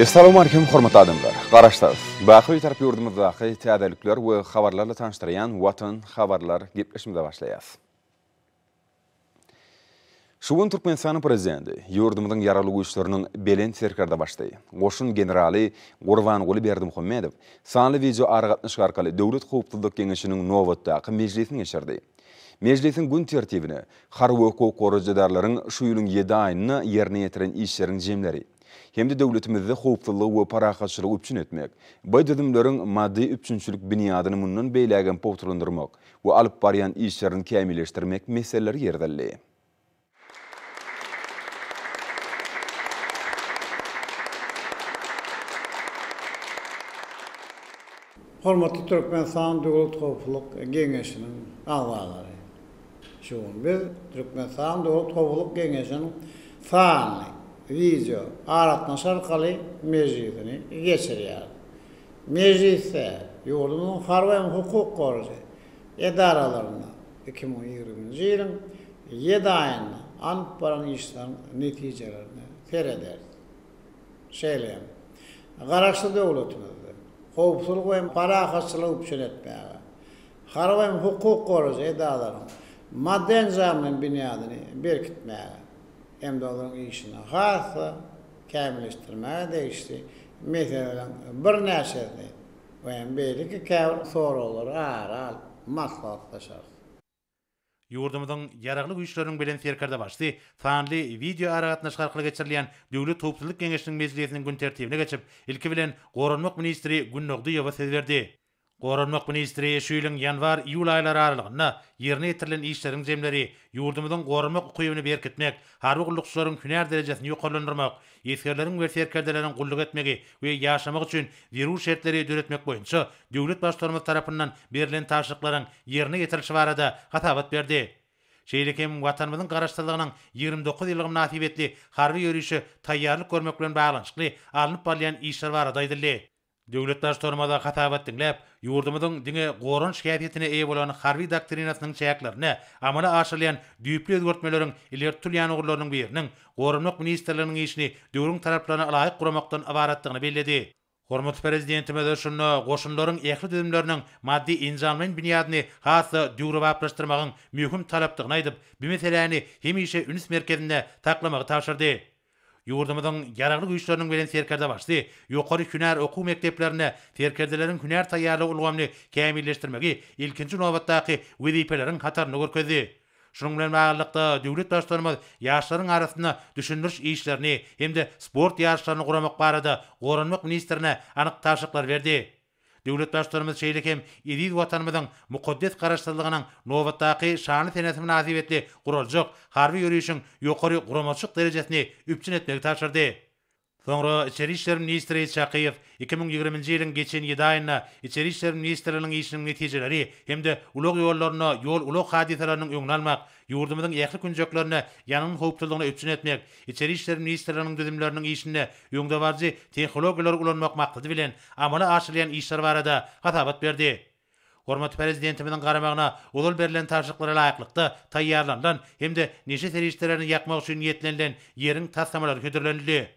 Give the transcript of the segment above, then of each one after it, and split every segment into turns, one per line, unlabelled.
Assalamu alaikum hormatly adamlar. Garaşlar. Baky tarap yurdumuzdaky täzelikler we habarlarla tanıştıran Watan habarlar gepleşmede başlayas. Şuun Türkmenistan'ın prezidenti yurdumuzun yaralı güýçleriniň belen serkerde başlady. Goşun generali Gurbanguly Berdimuhammedow sanly video aragatnaşyk arkaly Döwlet Howpsuzlyk Geňeşiniň nowatdaky mejlisini geçirdi. Mejlisin gün tertibine har hukuk gorajadarlaryň şu ýylyň 7 aýyna ýerine ýetiren işleriň jemleri hem de döwletimizde howpsuzlyk we parahatçylyk üçin etmek, bu düzümleriň maddi üçünçülük biniyadyny mundan beýlägen powturlandyrmak we alyp barýan işlerini kämilleşdirmek meseleleri ýerdelli.
Hormatly Türkmenistan Döwlet Howpsuzlyk Geňeşiniň agzalary. Şuň biz Türkmenistan Döwlet Howpsuzlyk Geňeşiniň sanly video aratnaş arkaly mejlisini geçirýär. Mejlisde ýurdumyň harby hukuk goraja edaralaryna 2020-nji ýylyň 7 aýyna anyp baran işleriň netijelerini tereder. Şeýle garaşly döwletimizde howpsuzlyk we parahatçylyk üçin etmäge, harby hukuk goraja edalaryň maddi enjamynyň biniyadyny berkitmäge hem de olaryň işini hasa kämilleşdirmäge degişli meseleleň bir näçesi we beýleki käbir soraglar aral maslahatlaşar.
Yurdumyzyň ýaragly güýçleriniň bilen serkerde başdy. Sanly video aragatnaşyk arkaly geçirilýän Döwlet Howpsuzlyk Geňeşiniň mejlisiniň gün tertibine geçip, ilki bilen Goranmak ministri Günnogdyýowa söz berdi. Goranmak ministri şu ýylyň ýanwar-iýul aýlary aralygyna ýerine ýetirilen işleriň jemleri ýurdumyzyň goranmak ukybyny berkitmek, harby gullukçylaryň hünär derejesini ýokarlandyrmak, ýetgerleriň we serkerdeleriň gulluk etmegi we ýaşamak üçin zerur şertleri döretmek boýunça döwlet başlarymyz tarapyndan berilen taşlyklaryň ýerine ýetirilişi barada gatabat berdi. Şeýlekem watanymyzyň garaşdyrlygynyň 29 ýyllyk nasibetli harby ýörüşi taýýarlyk görmek bilen baglanyşly alınıp barýan işler barada aýdyldy. Döwlet başlarymyza gatabat dinläp, ýurdumyzyň diňe goran şäheriyetine eýe bolan harby doktrinasynyň çäklaryny amala aşyrýan düýpli özgertmeleriň ileri tutulýan ugurlarynyň biriniň goranmak ministrliginiň işini döwrüň taraplaryna laýyk guramakdan ibaratlygyny bellädi. Hormatly prezidentimiz şunu goşunlaryň ähli düzümleriniň maddi enjamlaryň biniyadyny hasa döwre baplaşdyrmagyň möhüm talapdygyny aýdyp, bu meseleni hemişe üns merkezinde taklamagy tapşyrdy. Yurdumyzyň ýaragly güýçleriniň bilen serkerde başdy. Ýokary hünär okuw mekdeplerine serkerdeleriň hünär taýýarlyk ulgamny kämilleşdirmegi ilkinji nowatdaky wezipeleriň hataryny görkezdi. Şunun bilen baglykda döwlet başlarymyz ýaşlaryň arasynda düşündiriş işlerini hem de sport ýarşlaryny guramak barada Goranmak ministrine anyk taşyklar berdi. Döwlet başlarymyz şeýlekem ediz watanymyzyň mukaddes garaşdyrlygynyň nowatdaky şany senesi münasibetli guraljak harby ýörüşiň ýokary guramaçyk derejesini üpçün etmegi taşyrdy. Soňra İçeri işler ministri Çakyýew 2020-nji ýylyň geçen 7 aýyna İçeri işler ministrliginiň işiniň netijeleri hem de ulug ýollaryna ýol ulug hadiseleriň öňüni almak, ýurdumyzyň ähli künjeklerine ýanyň howpsuzlygyna üpçün etmek, İçeri işler ministrliginiň düzümleriniň işine öňde barjy tehnologiýalar ulanmak maksady bilen amala aşyrýan işler barada gatabat berdi. Hormatly prezidentimiziň garamagyna ulul berilen taşyklara laýyklykda taýýarlanan hem de neşe serişlerini ýakmak üçin ýetlenilen ýeriň taslamalary hödürlenildi.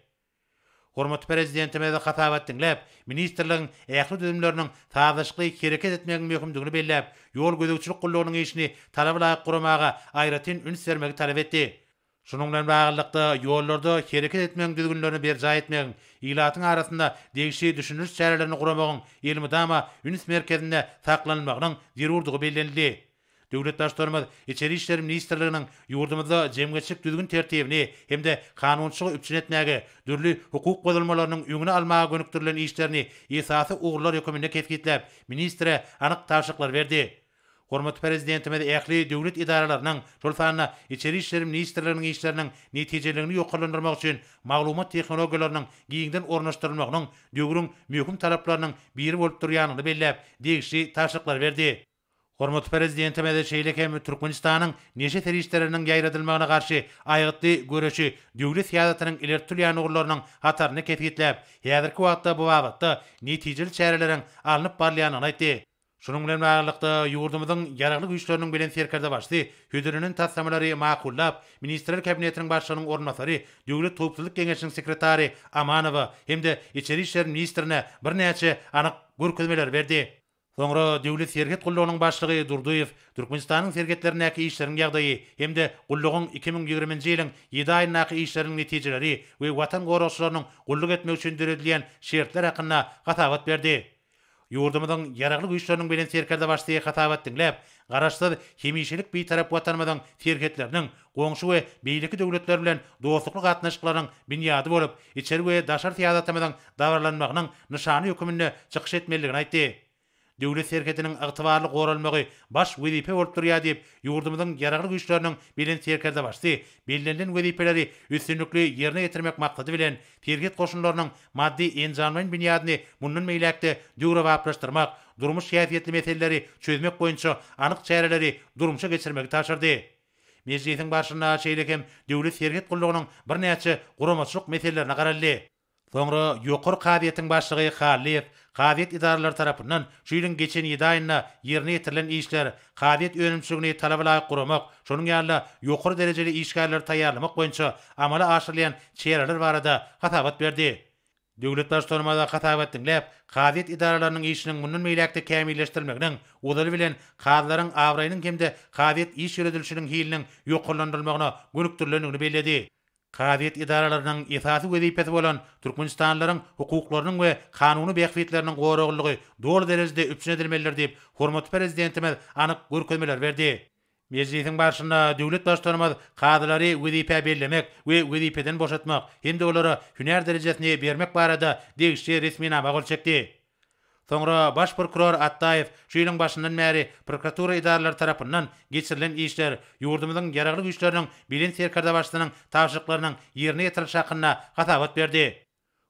Hormatly prezidentimize gatabat dinläp, ministrligiň ähli düzümleriniň taýyşly hereket etmegiň möhümdigini belläp, ýol gözegçilik gullarynyň işini talaba laýyk guramaga aýratyn üns bermegi talap etdi. Şunun bilen baglykda ýollarda hereket etmegiň düzgünlerini berja etmegiň, ilatyň arasynda degişi düşünüş çärelerini guramagyň elmydama üns merkezinde saklanmagynyň zerurdygy bellenildi. Döwlet başlarymyz İçeri işler ministrliginiň ýurdumyzda jemgyçilik düzgün tertibini hem de kanunçylygy üpçün etmäge, dürli hukuk bozulmalarynyň öňüne almaga gönükdirilen işlerini esasy ugurlar ýökümine kesgitlep, ministre anyk taşyklar berdi. Hormatly prezidentimiz ähli döwlet idaralarynyň şol sanyna İçeri işler ministrliginiň işleriniň netijelerini ýokarlandyrmak üçin maglumat tehnologiýalarynyň giňden ornaşdyrylmagynyň döwrüň möhüm talaplarynyň biri bolup durýanyny belläp, degişli taşyklar berdi. Hormatly prezidentimiz şeýlekem Türkmenistanyň neşe terişleriniň ýaýradylmagyna garşy aýgytly göreşi döwlet siýasatynyň ileri tutulýan ugurlarynyň hataryny kesgitlep, häzirki wagtda bu babatda netijeli çäreleriň alınıp barlyanyny aýtdy. Şunun bilen baglanykda ýurdumyzyň ýaragly güýçleriniň bilen serkerde başdy. Hödürünün tassamalary makullap, Ministrler Kabinetiniň başçylygynyň ornatary, Döwlet Topçulyk Geňeşiniň sekretary Amanowa hemde İçeri işler ministrine bir näçe anyk görkezmeler berdi. Soňra Döwlet Serket Gullugynyň başlygy Durduýew Türkmenistanyň sergetlerindäki işleriň ýagdaýy hemde gullugyň 2020-nji ýylyň 7 aýyndaky işleriniň netijeleri we watan goragçylarynyň gulluk etmek üçin döredilen şertler hakynda gatabat berdi. Ýurdumyzyň ýaragly güýçleriniň bilen serkerde başlaýy gatabat dinläp, garaşsyz hemişelik bir tarap watanymyzyň serketleriniň goňşy we beýleki döwletler bilen dostlukly gatnaşyklaryň binýady bolup, içeri we daşar tiýadatamyzyň dawarlanmagynyň nyşany hökümine çykyş etmeligini aýtdy. Döwlet serketiniň ygtybarly goralmagy baş wezipe bolup durýar diýip, ýurdumyzyň ýaragly güýçleriniň bilen serkerde başlaýy. Bellenlen wezipeleri üstünlikli ýerine getirmek maksady bilen serket goşunlarynyň maddi enjamlaryň binýadyny mundan meýlekde döwre baplaşdyrmak, durmuş ýafiýetli meseleleri çözmek boýunça anyk çäreleri durmuşa geçirmegi taşyrdy. Meclisiň başyna şeýlekem döwlet serket gullugynyň bir näçe guramaçlyk meselelerini garaldy. Soňra ýokary kadiýetiň başlygy Haliýew kadiýet idaralary tarapyndan şu ýylyň geçen 7 aýynda ýerine getirilen işler, kadiýet önümçiligini talaba laýyk guramak, şonuň ýaly ýokary derejeli işgärleri taýýarlamak boýunça amala aşyrlayan çäreler barada gatabat berdi. Döwlet başçylygynda gatabat dinläp, kadiýet idaralarynyň işiniň mundan meýlekde kämilleşdirilmeginiň, udaly bilen kadlaryň awraýynyň hemde kadiýet iş ýöredilişiniň hiliniň ýoklandyrylymagyna gönükdirilendigini bellädi. Kadiýet idaralarynyň esasy wezipesi bolan türkmenistanlylaryň hukuklarynyň we kanuny bähfitleriniň goraglygy dol derejede üpsün edilmelidir diýip hormatly prezidentimiz anyk görkezmeler berdi. Meclisiň başynda döwlet başçylary kadylary wezipe bellemek we wezipeden boşatmak hemde olara hüner derejesini bermek barada degişli resmi nama gol çekdi. Soňra baş prokuror Attaýew şu ýylyň başyndan bäri prokuratura idaralary tarapyndan geçirilen işler ýurdumyzyň ýaragly güýçleriniň bilen serkerde başlygynyň tapşyryklarynyň ýerine ýetirilişi hakynda gatabat berdi.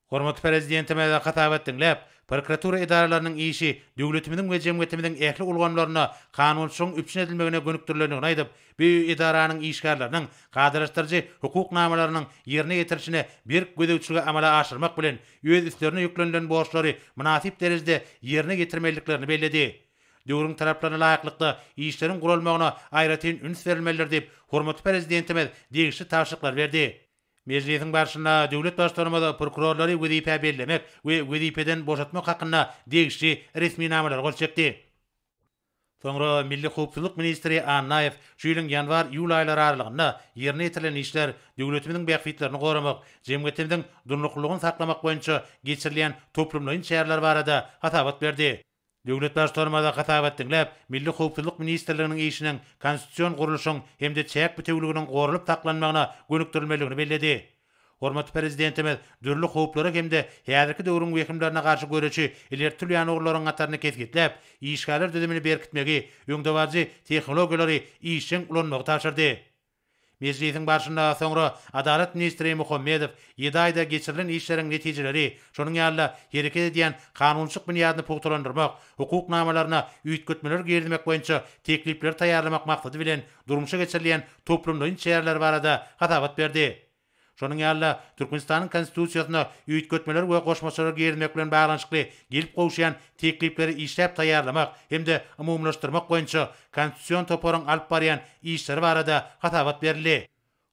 Hormatly prezidentime gatabat dinläp, prokuratura idaralarynyň işi döwletimiziň we jemgyýetimiziň ähli ulgamlaryna kanunçylygyň üpsün edilmegine gönükdirilendigini aýdyp, bu idaranyň işgärleriniň gadyraşdyrjy hukuk namalarynyň ýerine ýetirişine bir gödäwçiligi amala aşyrmak bilen öz üstlerine yüklenilen borçlary münasip derejede ýerine getirmeliklerini belledi. Döwrüň taraplaryna laýyklykda işleriň gurulmagyna aýratyn üns berilmelidir diýip hormatly prezidentimiz degişli tapşyryklar berdi. Meclisiň başynda döwlet başçylary prokurorlary wezipe bellemek we wezipeden boşatmak hakynda degişli resmi namalar gol çekdi. Soňra Milli Howpsuzlyk ministri Annaýew şu ýylyň ýanwar-iýul aýlary aralygynda ýerine ýetirilen işler döwletimiziň bähfitlerini goramak, jemgyýetimiziň durnuklygyny saklamak boýunça geçirilen toplumlaryň çäreleri barada gatabat berdi. Döwlet başçylary gatabat dinläp, Milli Howpsuzlyk ministrliginiň işiniň konstitusiýon guruluşyň hemde çäk bütewliginiň gorulyp taklanmagyna gönükdirilmeligini belledi. Hormatly prezidentimiz dürli howplara hemde häzirki döwrüň wekimlerine garşy göreçi ilertili ýanaglaryň gataryny kesgitlep, işgärler düzümini berkitmegi, öňdewaji tehnologiýalary işiň ulanmagy taşyrdy. Meclisiň başynda soňra Adalet ministri Muhammedow 7 aýda geçirilen işleriň netijeleri, şonuň ýaly hereket edýän kanunçylyk binýadyny pugtalandyrmak, hukuk namalaryna üýtgetmeler gerdirmek boýunça teklipler taýýarlamak maksady bilen durmuşa geçirilen toplumlaryň çäreleri barada gatabat berdi. Şonuň ýaly Türkmenistanyň konstitusiýasyna üýtgetmeler we goşmaçylar gerdirmek bilen baglanşykly gelip gowşaýan teklipleri işläp taýýarlamak hemde umumlaşdyrmak boýunça konstitusiýon toparyň alyp barýan işleri barada gatabat berildi.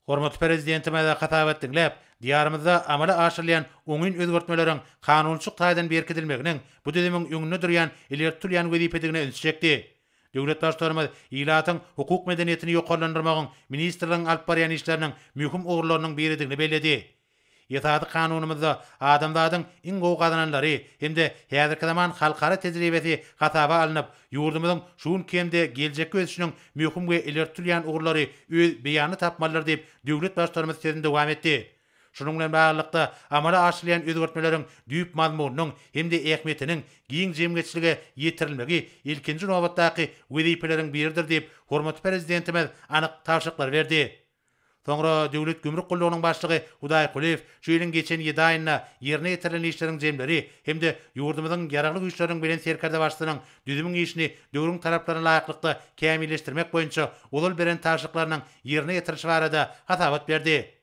Hormatly prezidentime gatabat dinläp, diýarymyzda amala aşyrlayan oňyn özgertmeleriň kanunçylyk taýdan berkidilmeginiň bu düzümiň öňünde durýan ilertilýän wezipedigine üns çekdi. Döwlet başçylary ilatyň hukuk medeniýetini ýokarlandyrmagyň ministrligiň alyp barýan işleriniň mühim ogurlarynyň biridigini belledi. Ýetady kanunymyzda adamlaryň iň gowy gazananlary hemde häzirki zaman halkara tejribesi gataba alınıp, ýurdumyzyň şuň kemde geljekki ösüşiniň mühim we ilertilýän ogurlary öz beýany tapmalylar diýip döwlet başçylary sözünde dowam etdi. Şunun bilen baglanykda amala aşyrlayan özgertmeleriň düýp mazmunynyň hemde ähmiýetiniň giň jemgyýetçilige ýetirilmegi ilkinji nobatdaky wezipeleriň biridir diýip hormatly prezidentimiz anyk tapşyryklar berdi. Soňra döwlet gümrük gullugynyň başlygy Hudaý Kuliýew şu ýylyň geçen 7 aýynda ýerine ýetirilen işleriň jemleri hemde ýurdumyzyň ýaragly güýçleriniň bilen serkerde başlygynyň düzümiň işini döwrüň taraplaryna laýyklykda kämilleşdirmek boýunça ulal beren tapşyryklarynyň ýerine ýetirişi barada gatabat berdi.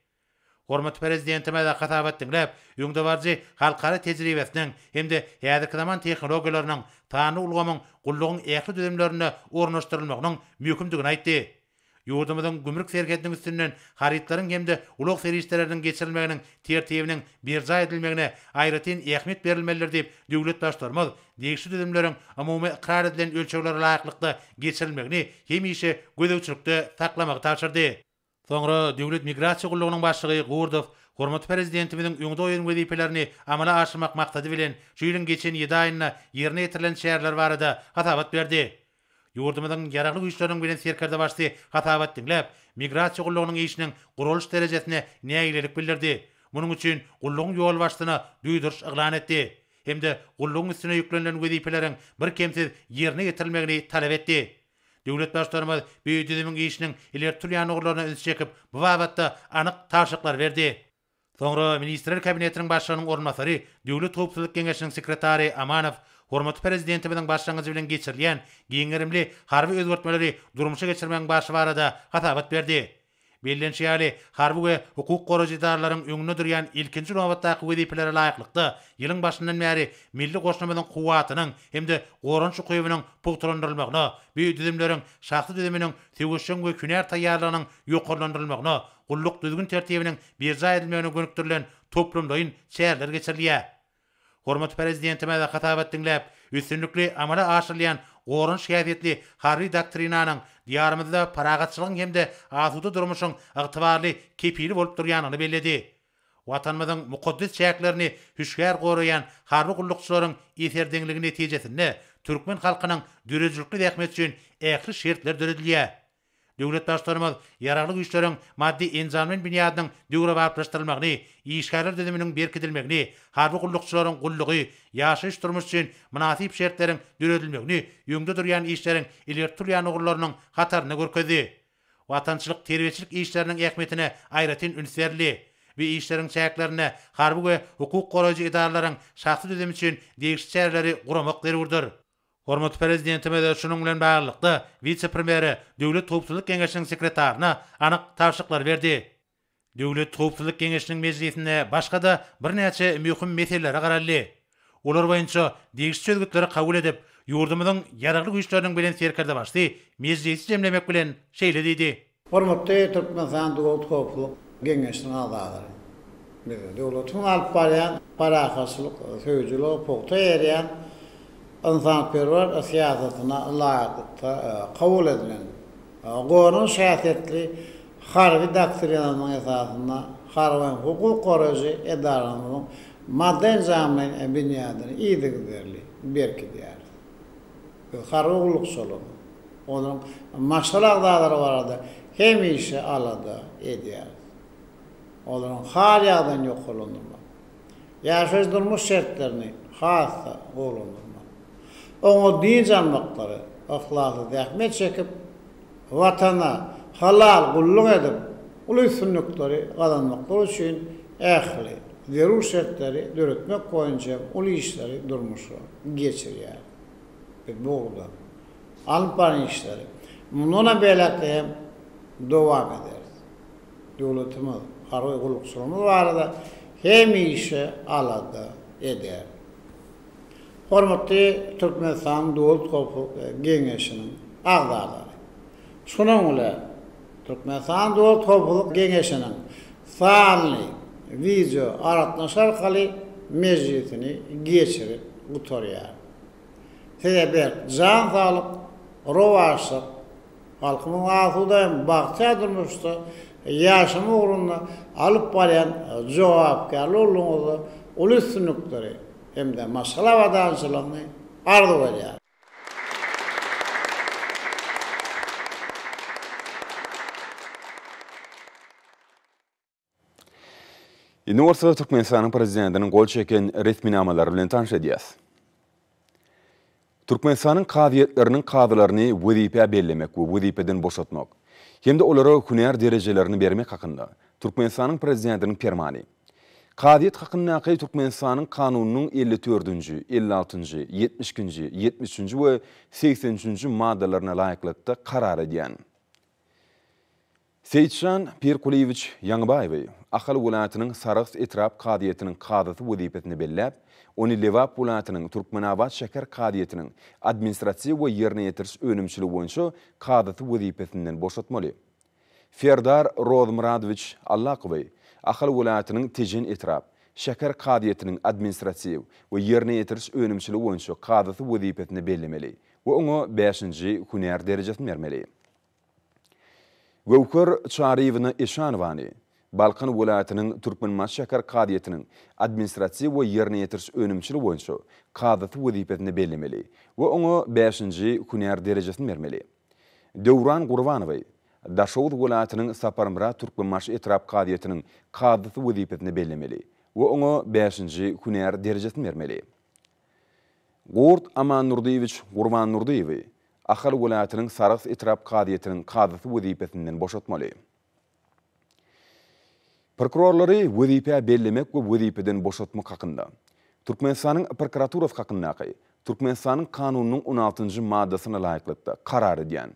Hormat prezidentime de hatabat dinläp, öňde barjy halkara tejribesiň hemde häzirki zaman tehnologiýalarynyň tany ulgamyň gullugyň ähli düzümlerine ornaşdyrylmagynyň mümkindigini aýtdy. Ýurdumyzyň gümrük serhetiniň üstünden haritlaryň hemde ulug serişleriniň geçirilmeginiň tertibiniň berja edilmegine aýratyn ähmiýet berilmelidir diýip döwlet başlarymyz degişli düzümleriň umumy ikrar edilen ölçeglere laýyklykda geçirilmegini hemişe gözegçilikde saklamagy taşyrdy. Soňra döwlet migrasiýa gullugynyň başlygy Gurdow hormat prezidentimiziň öňde oýan wezipelerini amala aşyrmak maksady bilen şu ýylyň geçen 7 aýyna ýerine getirilen şäherler barada hatabat berdi. Ýurdumyzyň ýaragly güýçleriň bilen serkerde başly hatabat dinläp, migrasiýa gullugynyň işiniň guruluş derejesine näýilik bildirdi. Munyň üçin gullugyň ýol başlygyna duýduruş eglan etdi. Hemde gullugyň üstüne ýüklenilen wezipeleriň bir kemsiz ýerine getirilmegini talap etdi. Döwlet başlarymyz bu düzümüň işiniň ileri türýän oglaryna üns çekip bu babatda anyk taşyklar berdi. Soňra Ministrler Kabinetiniň başlygynyň ornmasary, Döwlet Howpsuzlyk Geňeşiniň sekretary Amanow hormat prezidentimiziň başlangyjy bilen geçirilýän giňerimli harby özgertmeleri durmuşa geçirmeň başı barada hatabat berdi. Bellenşýäli harby we hukuk goragy idaralaryň öňüne durýan ilkinji nowatdaky wezipelere laýyklykda ýylyň başyndan bäri milli goşnamynyň kuwatynyň hemde gorançy goýunyň pugtlandyrylmagyna, bu düzümleriň şahsy düzüminiň töwüşçüň we künär taýýarlygynyň ýokarlandyrylmagyna, gulluk düzgün tertibiniň berja edilmegine gönükdirilen toplumdaýyn şäherler geçirilýär. Hormat prezidentime de hatabat dinläp, üstünlükli amala aşyrylýan goran şäherletli harby doktrinanyň diýarymyzda paragatçylygyň hemde asuda durmuşyň ygtybarly kepili bolup durýanyny belledi. Watanymyzyň mukaddes şäherlerini hüşgär goraýan harby gullukçylaryň eserdeňligi netijesinde türkmen halkynyň dürejlikli ähmet üçin ähli şertler düredilýär. Döwlet başlarymyz ýaragly güýçleriň maddi enzamyň binýadynyň döwre barplaşdyrylmagyny, işgärler düzüminiň berkitilmegini, harby gullukçylaryň gullugy, ýaşaýyş durmuş üçin münasip şertlerin düredilmegini, ýöňde durýan işleriň ileri türýän ogurlarynyň hataryny görkezdi. Watançylyk terbiýeçilik işleriniň ähmetine aýratyn üns berildi. Bu işleriň çäklerine harby we hukuk goragy idaralaryň şahsy düzüm üçin degişli şäherleri guramak zerurdur. Hormat prezidentime de şunun bilen baglanykda vice-premieri Döwlet Howpsuzlyk Geňeşiniň sekretaryna anyk taşyklar berdi. Döwlet Howpsuzlyk Geňeşiniň mejlisinde başga da bir näçe mühim meselelere garaldy. Olar boýunça degişli sözgütleri kabul edip, ýurdumyzyň ýaragly güýçleriniň bilen serkerde başly mejlisi jemlemek bilen şeýle diýdi.
Hormatly Türkmenistan Döwlet Howpsuzlyk Geňeşiniň agzalary. Biz döwletiň alyp barýan parahaçylyk, söýjülik, pogta ýerýän insanperwer siýasatyna laýykda kabul edilen goran şäherletli harby doktrinasynyň esasyna harby hukuk goragy edaralarynyň madde enzamyň binýadyny ýygyderli berkidýär. Harby gullukçylygy onuň maşgalagdary barada hemişe alada edýär. Olaryň har ýagdan ýokalandyrmak. Ýaşaýyş durmuş şertlerini hassa golandyrmak. Oňa din janmaklary ahlakly zähmet çekip watana halal gulluk edip uly sünnetleri gazanmaklar üçin ähli zerur şertleri döretmek boýunça uly işleri durmuşa geçirýär. Bu alyp baran işleri. Mununa beläke dowam eder. Döwletimiz harby gullukçylygymyz barada hemişe alada eder. Hormatly Türkmenistan Döwlet Howpsuzlyk Geňeşiniň agzalary. Şunuň bilen Türkmenistan Döwlet Howpsuzlyk Geňeşiniň sanly video aratnaş arkaly mejlisini geçirip gutarýar. Sebäp jan sağlyk, rowaşlyk, halkynyň asuda bagça durmuşda ýaşamy ugrunda alyp barýan jogapkarlygyny uly sünnetleri hemde masala wadançylygyny ardy berýär.
Indi ortada Türkmenistanyň prezidentiniň gol çeken resminamalary bilen tanış edýäs. Türkmenistanyň kadyetleriniň kadylaryny wezipe bellemek we wezipeden boşatmak, hemde olara hünär derejelerini bermek hakynda Türkmenistanyň prezidentiniň fermany. Kadyet hakyndaky Türkmenistanyň kanunynyň 54-nji, 56-njy, 70-nji, 73-nji we 80-nji maddalaryna laýyklykda karar edýän. Seyitşan Pirkulievich Yangibayev Ahal welatynyň Sarıks etrap kadiýetiniň kadysy wezipetini belläp, ony Lewap welatynyň Türkmenabat şeker kadiýetiniň administrasiýa we ýerine ýetiriş önümçiligi boýunça kadysy wezipetinden boşatmaly. Ferdar Rozmuradowich Allakowy Ahal welatynyň Tejin etrap şeker kadiýetiniň administrasiýa we ýerine ýetiriş önümçiligi boýunça kadysy wezipetini bellemeli we oňa 5-nji hünär derejesini bermeli. Gowkur Çaryewny Eşanowany Balkan welatynyň Türkmenman şeker kadiýetiniň administrasiýa we ýerine ýetiriş önümçiligi boýunça kadysy wezipetini bellemeli we oňa 5-nji hünär derejesini bermeli. Dowran Gurbanowy Daşowut welatynyň Saparmra Türkmenman etrap kadiýetiniň kadysy wezipetini bellemeli we oňa 5-nji hünär derejesini bermeli. Gurt Aman Nurdiyevich Gurban Nurdiyew Ahal welatynyň Sarıks etrap kadiýetiniň kadysy wezipetinden boşatmaly. Prokurorlary wezipe bellemek we wezipeden boşatmak hakynda Türkmenistanyň prokuraturasy hakyndaky Türkmenistanyň kanunynyň 16-njy maddasyna laýyklykda karar edýän.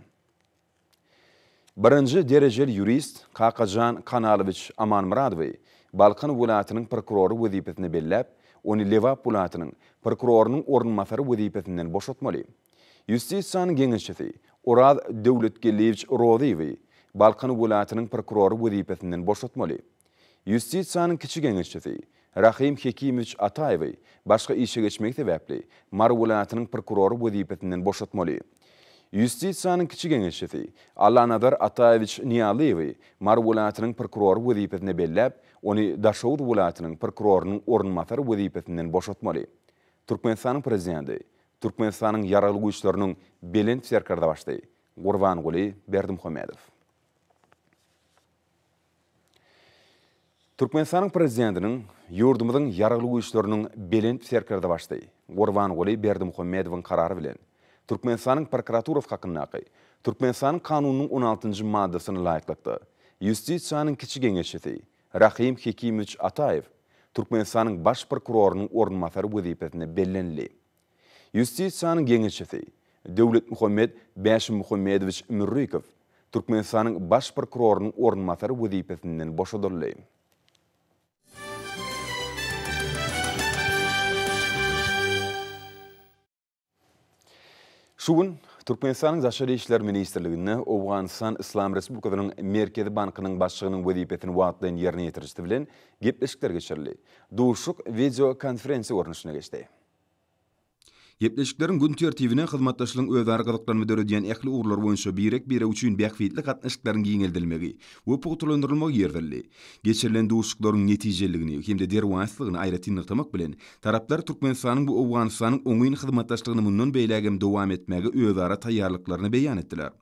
1-nji derejeli jurist Kakajan Kanalowicz Amanmuradowy Balkan welatynyň prokurory wezipetini belläp, ony Lewap welatynyň prokurorynyň ornmasary wezipetinden boşatmaly. Justisiýanyň geňeşçisi Orad Döwletgelewich Roziýew Balkan welatynyň prokurory wezipetinden boşatmaly. Justisiýanyň kiçi geňeşçisi Rahim Hekimowich Atayew başga işe geçmek sebäpli Mar welatynyň prokurory wezipetinden boşatmaly. Justisiýanyň kiçi geňeşçisi Allanadar Atayevich Niýalyw Mar welatynyň prokurory wezipetini belläp, ony Daşowut welatynyň prokurorynyň ornmasary wezipetinden boşatmaly. Türkmenistanyň prezidenti Türkmenistanyň ýaraly güýçleriniň belent serkerda başdy. Gurbanguly Berdimuhammedow. Türkmenistanyň prezidentiniň ýurdumyzyň ýaraly güýçleriniň belent serkerda başdy. Gurbanguly Berdimuhammedowyň karary bilen Türkmenistanyň prokuraturasy hakyndaky Türkmenistanyň kanunynyň 16-njy maddasyna laýyklykda Justisiýanyň kiçi geňeşçisi Rahim Hekimowich Atayew Türkmenistanyň baş prokurorynyň ornmasary wezipetini bellenli. Justisiýanyň geňeşçisi Döwlet Muhammed Bäşim Muhammedowich Mürrikow Türkmenistanyň baş prokurorynyň ornmasary wezipetinden boşadyldy. Şugun Türkmenistanyň Daşary işler ministrligine Awganistan Islam Respublikasynyň Merkezi Bankynyň başçylygynyň wezipetini wagtlayan ýerine ýetirişdi bilen gepleşikler geçirildi. Duşuk video konferensiýa görnüşine geçdi. Gepleşiklerin gün tertibine hyzmatdaşlygyň öz argalyklaryny döredýän ähli urlar boýunça bire üçin bähwitli gatnaşyklary giňeldilmegi we pogtulandyrylmagy ýerdeldi. Geçirilen duşuklaryň netijeligini hemde derwaslygyny aýratyn nyktamak bilen taraplar Türkmenistanyň bu Awganistanyň oňyň hyzmatdaşlygyny mundan beýlegem dowam etmegi özara taýýarlyklaryny beýan etdiler.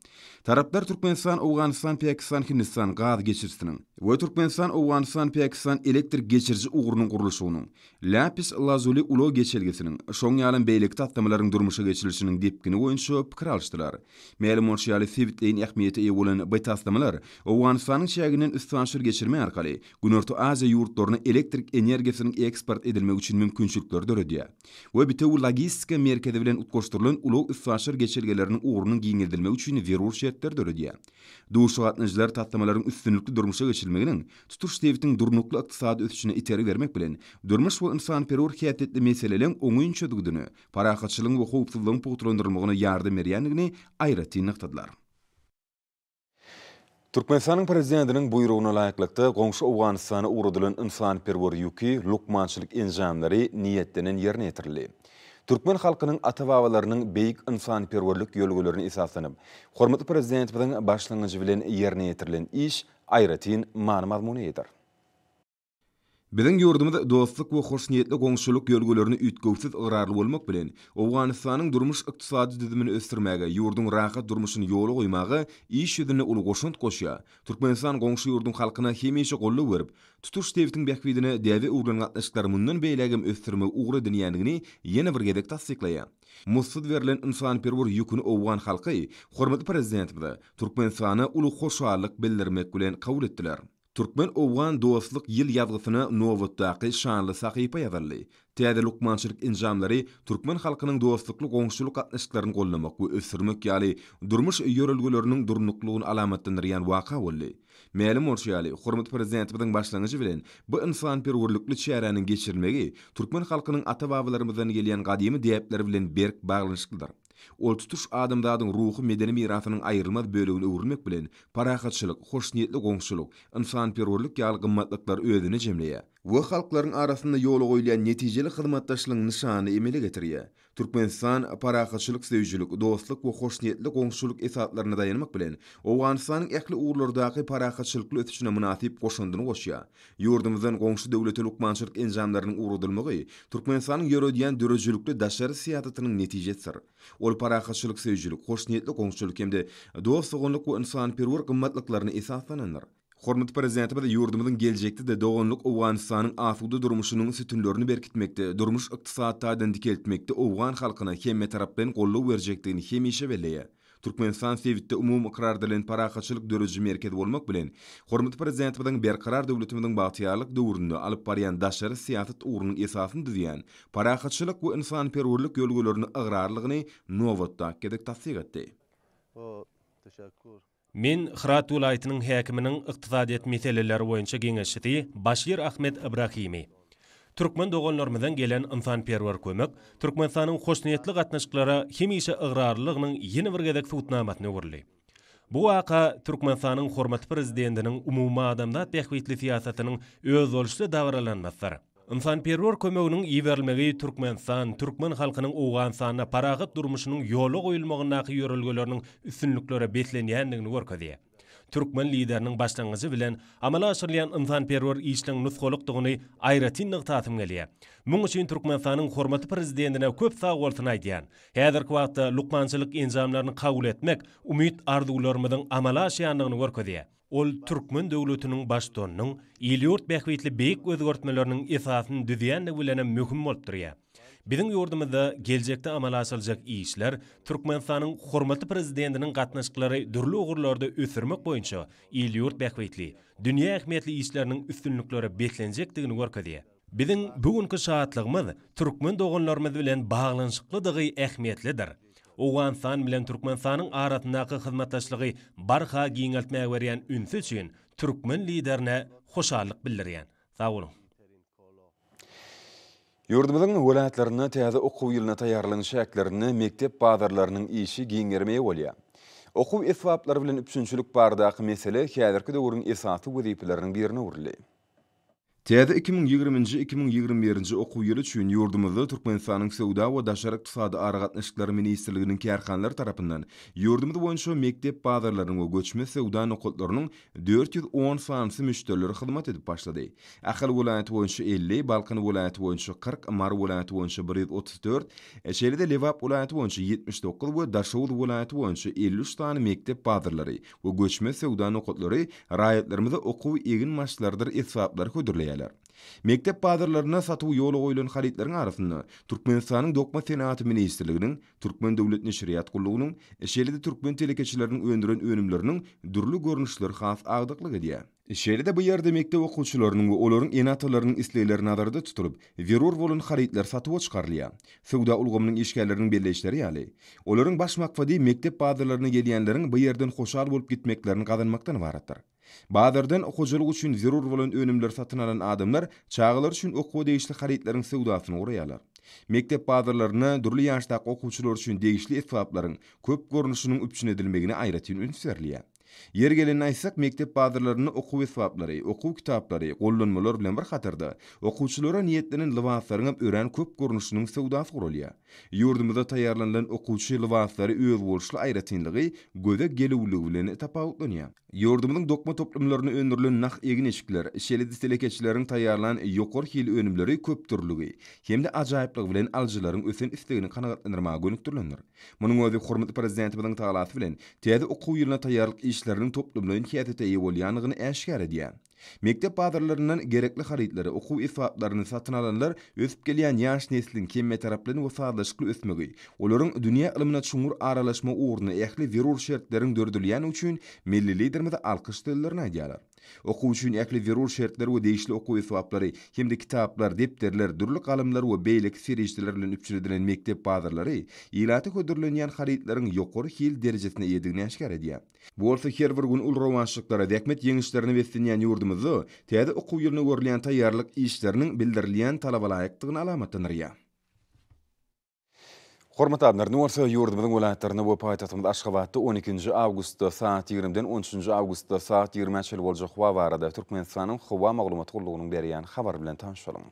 Taraplar Türkmenistan, Awganistan, Pakistan, Hindistan gaz geçirsiniň we Türkmenistan, Awganistan, Pakistan elektrik geçirji ugurunyň gurulşynyň lapis lazuli ulo geçirgesiniň şoň ýalan beýlekde atlamalaryň durmuşa geçirilişiniň depkini boýunça pikir alşdylar. Ma'lum şeýle sewitleýin ähmiýeti ýa bolan bu taslamalar Awganistanyň şäginiň üstünçylyk geçirme arkaly Günorta Aziýa ýurtlaryna elektrik energiýasynyň eksport edilmegi üçin mümkinçilikler döredýär. We bitew logistika merkezi bilen utgoşdurylan ulo üstünçylyk geçirgeleriniň ugurunyň giňeldilmegi üçin zerur şertler döredýär. Duşuk atnaşylar tatlamalaryň üstünlikli durmuşa geçirilmeginiň tutuş dewletiň durnukly ykdysady ösüşine iterik bermek bilen durmuş we insan-perwer häýatly meseleleň oňyn çödügüni, parahatçylygyň we howpsuzlygyň pogtulandyrylmagyna ýardam berýänligini aýratyn nyktadylar. Türkmenistanyň prezidentiniň buyruguna laýyklykda goňşy Awganistana uğradylan insan-perwer ýüki, lukmançylyk enjamlary niýetlenen ýerine ýetirildi. Türkmen halkynyň ata-babalarynyň beýik insan-perwerlik ýölgelerini esaslanıp, hormatly prezidentimiň başlangyjy bilen ýerine ýetirilen iş aýratyn many-mazmuny eder. Biziň ýurdumyzda dostluk we hoş niýetli goňşuluk ýölgelerini üýtgewsiz yrarly bolmak bilen Awganistanyň durmuş ykdysady düzümini ösdürmäge, ýurdun rahat durmuşyny ýola goýmagy iş ýüzüne uly goşunt goşýar. Türkmenistan goňşy ýurdun halkyna hemişe gollap berip, tutuş dewletiň bähwidine däwe urlan gatnaşyklary mundan beýlegem ösdürmek ugry edilýändigini ýene bir gezek tasdiklaýar. Mussud verilen insan-perwer ýüküni Awgan halky hormatly prezidentimiz Türkmenistana uly hoşallyk bildirmek bilen kabul etdiler. Türkmen Owgan dostluk yıl ýazgysyna Nowatdaky şanly sahypa ýazyldy. Täze lukmançylyk injamlary Türkmen halkynyň dostlukly goňşuluk gatnaşyklaryny gollamak we ösürmek ýaly durmuş ýörelgileriniň durnuklugyny alamatlandyrýan waka boldy. Mälim orşaly hormat prezidentimiň başlangyjy bilen bu insanperwerlikli çäräniň geçirilmegi Türkmen halkynyň ata-babalarymyzdan gelýän gadymy diýepleri bilen berk baglanyşyklydyr. Ol tutuş adamdadyň ruhy medeni mirasynyň aýrylmaz bölegini öwrülmek bilen parahatçylyk, hoşniyetli goňşuluk, insanperwerlik ýaly gymmatlyklar özüne jemleýär. Bu halklaryň arasynda ýola goýulan netijeli hyzmatdaşlygyň nyşany emele getirýär. Türkmenistan parahatçylyk, sevjilik, dostluk we hoşniyetli goňşuluk esatlaryna dayanmak bilen Owganystanyň ähli uğurlardaky parahatçylykly ötüşine münasip goşundyny goşýar. Ýurdumyzyň goňşy döwleti lukmançylyk enjamlarynyň urudylmagy Türkmenistanyň ýörediýän dörejülikli daşary syýasatynyň netijesidir. Ol parahatçylyk, sevjilik, hoşniyetli goňşuluk hemde dostluk we insanperwer gymmatlyklaryny esaslanandyr. Hormat prezidentimiz ýurdumyzyň geljekde de dogonluk Owganystanyň asuda durmuşynyň sütünlerini berkitmekde, durmuş ykdysadydan dikeltmekde Owgan halkyna hemme tarapdan golluk berjekdigini hemişe belleýär. Türkmenistan sevitde umum ikrardylan parahatçylyk döreji merkezi bolmak bilen hormat prezidentimiň berkarar döwletimiň bagtyarlyk döwründe alyp barýan daşary syýasat uğrunyň esasyny düzýän parahatçylyk we insanperwerlik ýolgalaryny agrarlygyny Nowatdak gedek tasdiq etdi.
Men Hırat vilayatynyň häkiminiň ykdysadyýet meseleleri boýunça geňeşçisi Başir Ahmet Ibrahimi. Türkmen dogonlarymyzdan gelen insanperwer kömek, Türkmenistanyň hoşniyetli gatnaşyklary hemişe agrarlygynyň ýeni bir gedek tutnamatyny görli. Bu waka Türkmenistanyň hormat prezidentiniň umumy adamzat tähwitli syýasatynyň öz boluşly dawralanmasydyr. İnsanperwer kömeginiň iýerilmegi Türkmenistan, Türkmen halkynyň Owganystana paragat durmuşynyň ýoly goýulmagynaky ýörelgeleriniň üstünliklere betlenýändigini görkezýär. Türkmen lideriniň başlangyjy bilen amala aşyrylýan insanperwer işleň nusgolukdygyny aýratyn nyktatym gelýär. Muň üçin Türkmenistanyň hormatly prezidentine köp sag bolsun aýdýan. Häzirki wagtda lukmançylyk enjamlaryny kabul etmek umyt arzuwlarymyzyň amala aşýandygyny görkezýär. Ol Türkmen döwletiniň başdonynyň ýylýurt bähwitli beýik özgörtmeleriniň esasyny düzýänligi bilen möhüm bolup durýar. Biziň ýurdumyzda geljekde amala aşyljak işler Türkmenistanyň hormatly prezidentiniň gatnaşyklary dürli ugurlarda ösürmek boýunça ýylýurt bähwitli, dünýä ähmiýetli işleriniň üstünlikleri betlenjekdigini görkezýär. Biziň bugünkü şahatlygymyz Türkmen dogonlarymyz bilen baglanyşyklydygy ähmiýetlidir. Owganystan bilen Türkmenistanyň arasyndaky hyzmatdaşlygy barha giňeltmäge berýän ünsü üçin Türkmen liderine hoşallyk bildirýän. Sag bolun.
Ýurdumyzyň welaýatlaryna täze okuw ýylyna taýýarlanyň şäklerini mektep bazarlarynyň işi giňermeye bolýar. Okuw esbaplary bilen üpsünçilik bardaky mesele häzirki döwrüň esasy wezipeleriniň birine urildi. Täze 2020-2021 okuw ýyly üçin ýurdumyzda Türkmenistanyň Sowda we Daşary ykdysady ara gatnaşyklary ministrliginiň kärhanlary tarapyndan ýurdumyz boýunça mektep bazarlarynyň we göçme sowda nokatlarynyň 410 sansy müşterileri hyzmat edip başlady. Ahal welaýaty boýunça 50, Balkan welaýaty boýunça 40, Mar welaýaty boýunça 134, Şeýlede Lewap welaýaty boýunça 79 we Daşowut welaýaty boýunça 53 tany mektep bazarlary we göçme sowda nokatlary raýatlarymyzda okuw egin maşlardyr esbaplary ködürleýär. Mektep bazarlaryna satyw ýoly goýulan haritlaryň arasynda Türkmenistanyň Dokma Senaty ministrliginiň, Türkmen Döwlet Neşriýat Gullugynyň, Şeýlede Türkmen telekeçileriniň öndüren önümleriniň dürli görnüşleri has agdyklyk edýär. Şeýlede bu ýerde mektep okuwçylarynyň we olaryň enatalarynyň isleýleri nazarda tutulyp, werur bolan haritlar satywa çykarylýar. Sowda ulgamynyň işgärleriniň belleşleri ýaly. Olaryň baş maksady mektep bazarlaryna gelýänleriň bu ýerden hoşal bolup gitmeklerini gazanmakdan ibaratdyr. Bazardan okuwçylyk üçin zerur bolan önümler satyn alan adamlar çağılar üçin okuw degişli haritleriň sowdasyny guraýarlar. Mektep bazarlaryna durly ýaşdaky okuwçylar üçin degişli esbaplaryň köp görnüşiniň üpçün edilmegine aýratyn üns berilýär. Yer geleni aýsak mektep bazarlaryny okuw esbaplary, okuw kitaplary, gollanmalar bilen bir hatarda okuwçylara niýetlenen libaslaryň ören köp görnüşiniň sowdasy gurulýar. Ýurdumyzda taýýarlanan okuwçy libaslary öz boluşly aýratynlygy göze gelewligi bilen tapawutlanýar. Ýurdumyzyň dokma toplumlaryny öndürilen nak egin eşikler, şeýlede telekeçileriň taýýarlanan ýokary hili önümleri köp türlügi, hemde ajaýyplyk bilen aljylaryň ösen istegini kanagatlandyrmaga gönükdirlendir. Munyň özi hormatly prezidentimiň taýlasy bilen täze okuw ýylyna taýýarlyk işleriniň toplumlaryň häsiýete ýa bolýanlygyny äşkär edýär. Mektep bazarlarynyň gerekli haritleri, okuw esbaplaryny satyn alanlar ösüp gelýän ýaş nesliniň kemme taraplarynyn wafatlaşykly ösmegi, olaryň dünýä ilmine çuňur aralaşma uğruna ähli werur şertleriň dördülýän üçin milli liderimize alkyş dillerini aýdýarlar. Okuw üçin äkli zerur şertleri we değişli okuw esbaplary hemde kitaplar, depterler, dürli kalemler we beýlek serişdiler bilen üpçürilen mektep bazarlary ilaty ködürlenýän haritlaryň ýokary hil derejesine ýedigini aşkar edýär. Bu bolsa her bir gün ul romançylyklara däkmet ýeňişlerini beslenýän ýurdumyzda täze okuw ýylyny görülýän taýýarlyk işleriniň bildirilýän talabalaýykdygyny alamatlanýar. Hormat ablar, nuwarsa ýurdumyzyň welaýatlaryna we paýtagtymyz Aşgabatda 12 awgustda saat 20-den 13 awgustda saat 20-çe boljak hawa barada Türkmenistanyň hawa maglumat gullugynyň berýän habar bilen tanışalım.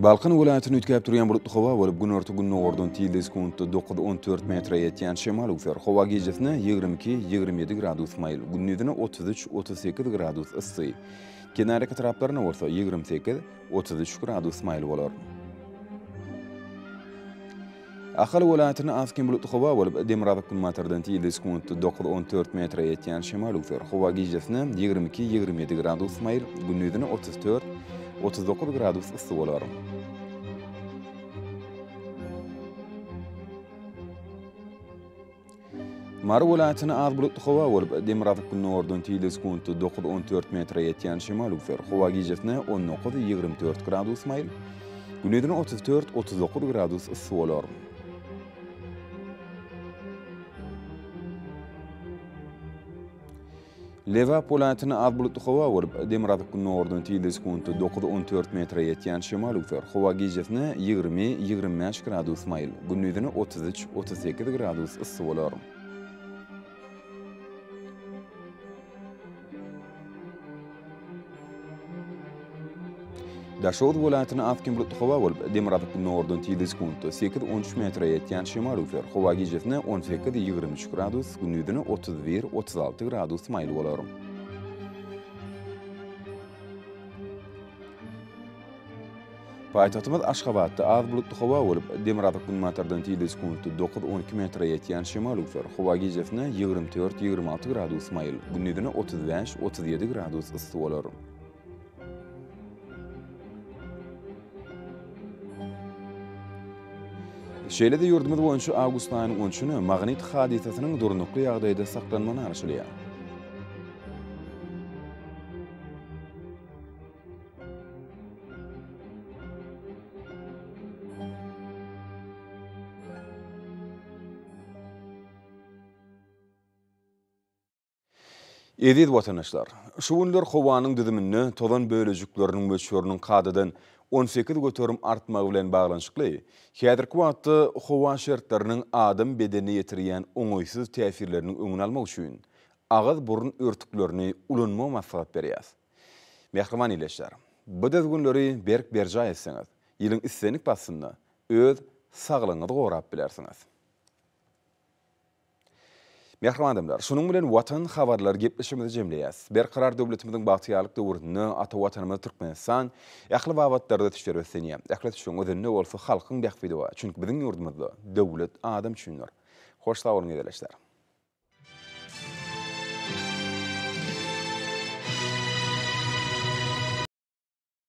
Balkan welaýatyny ütkäp durýan bulutly hawa bolup gün orta günne ordun tildis kuntu 9-14 metre ýetýän şemal ufer. Hawa gejesine 22-27 gradus mayl, gündüzine 33-38 gradus ysy. Kenarky taraplaryna bolsa 28-33 gradus mayl bolar. Ahal welaýatyny azken bulutly hawa bolup Demirabad kunmatardan tildis kuntu 9-14 metre ýetýän şemal ufer. Hawa gejesine 22-27 gradus mayl, gündüzine 34-39 gradus ysy bolar. Mara welaýatyny az bulutly hawa bolup Demirabad kunordun tildis kuntu 9-14 metre ýetýän şemal ufer. Hawa gejesine 19-24 gradus mayl, gündüzine 34-39 gradus ysy bolar. Leva welaýatyny az bulutly hawa bolup Demirabad kunordun tildis kuntu 9-14 metre ýetýän şemal ufer. Hawa gejesine 20-25 gradus mayl, gündüzine 33-38 gradus ysy bolar. Daşowd welaýatyny azken bulutly hawa bolup Demirabad kunordun tildis kuntu 8-13 metre ýetýän şemal ufer. Hawa gejesine 18-23 gradus, gündüzine 31-36 gradus mayl bolar. Paýtagtymyz Aşgabatda az bulutly hawa bolup Demirabad kunmatardan tildis kuntu 9-12 metre ýetýän şemal ufer. Hawa gejesine 24-26 gradus mayl, gündüzine 35-37 gradus ysy bolar. Şeýle-de ýurdumyz boýunça awgust aýynyň 13-nü magnit hadisasynyň durnukly ýagdaýda saklanmany arşylýar. Edid watandaşlar, şu günler howanyň düzümini tozan bölejikleriniň möçöriniň kadadan 18 götürüm artmagy bilen baglanşykly. Häzirki wagtda howa şertleriniň adam bedenine ýetirýän oňoýsuz täsirleriniň öňüni almak üçin ağız burun örtüklerini ulanma maslahat berýär. Mehriman ileşler, bu dez günleri berk berja etseňiz, ýylyň issenik basyny öz saglygyňyzy gorap bilersiňiz. Mehriman adamlar, şunun bilen watan habarlar gepleşimizi jemleýäs. Berqarar döwletimiziň bagtyýarlyk döwründe ata watanymyz Türkmenistan ähli wagtlarda tüşür ösenýär. Ähli şoň özünde bolsa halkyň bähfidi bar. Çünki biziň ýurdumyzda döwlet adam üçindir. Hoş sag bolun edeleşler.